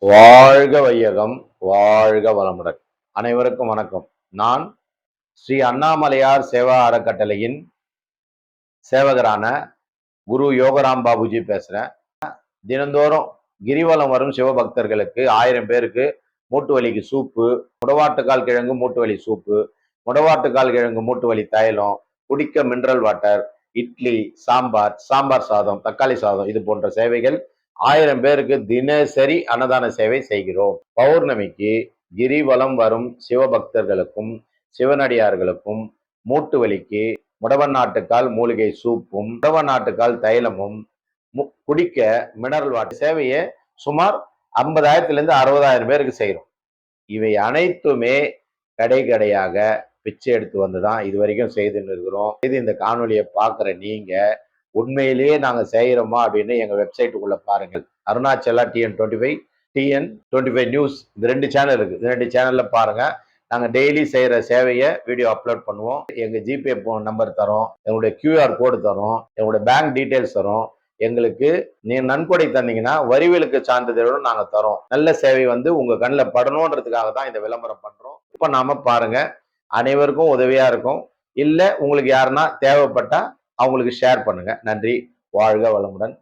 வாழ்க வையகம், வாழ்க வளமுடன். அனைவருக்கும் வணக்கம். நான் ஸ்ரீ அண்ணாமலையார் சேவா அறக்கட்டளையின் சேவகரான குரு யோகராம் பாபுஜி பேசுறேன். தினந்தோறும் கிரிவலம் வரும் சிவபக்தர்களுக்கு 1000 பேருக்கு மூட்டு வலிக்கு சூப்பு, முடவாட்டுக்கால் கிழங்கு மூட்டு வலி சூப்பு, முடவாட்டுக்கால் கிழங்கு மூட்டு வலி தைலம், குடிக்க மினரல் வாட்டர், இட்லி, சாம்பார், சாம்பார் சாதம், தக்காளி சாதம் இது போன்ற சேவைகள் 1000 பேருக்கு தினசரி அன்னதான சேவை செய்கிறோம். பௌர்ணமிக்கு கிரிவலம் வரும் சிவபக்தர்களுக்கும் சிவனடியார்களுக்கும் மூட்டு வலிக்கு முடவநாட்டுக்கால் மூலிகை சூப்பும் முடவநாட்டுக்கால் தைலமும் குடிக்க மினரல் வாட்டர் சேவையை சுமார் 50,000 60,000 பேருக்கு செய்யறோம். இவை அனைத்துமே கடையாக பிச்சை எடுத்து வந்துதான் இது வரைக்கும் செய்துன்னு இருக்கிறோம். இந்த காணொலியை பார்க்குற நீங்க உண்மையிலேயே நாங்க செய்யறோமா அப்படின்னு எங்க வெப்சைட்டுக்குள்ள பாருங்கள். அருணாச்சலா TN25 TN25 நியூஸ் இந்த 2 சேனல் இருக்கு. இந்த 2 சேனல்ல பாருங்க. நாங்க டெய்லி செய்யற சேவையை வீடியோ அப்லோட் பண்ணுவோம். எங்க ஜிபே நம்பர் தரோம், எங்களுடைய QR கோடு தரோம், எங்களுடைய பேங்க் டீடைல்ஸ் தரோம். எங்களுக்கு நீங்க நன்கொடை தந்தீங்கன்னா வரிவிலக்கு சான்றிதழும் நாங்க தரோம். நல்ல சேவை வந்து உங்க கண்ணில் படணுன்றதுக்காக தான் இந்த விளம்பரம் பண்றோம். இப்ப நாம பாருங்க, அனைவருக்கும் உதவியா இருக்கும். இல்ல உங்களுக்கு யாருன்னா தேவைப்பட்டா அவங்களுக்கு ஷேர் பண்ணுங்க. நன்றி. வாழ்க வளமுடன்.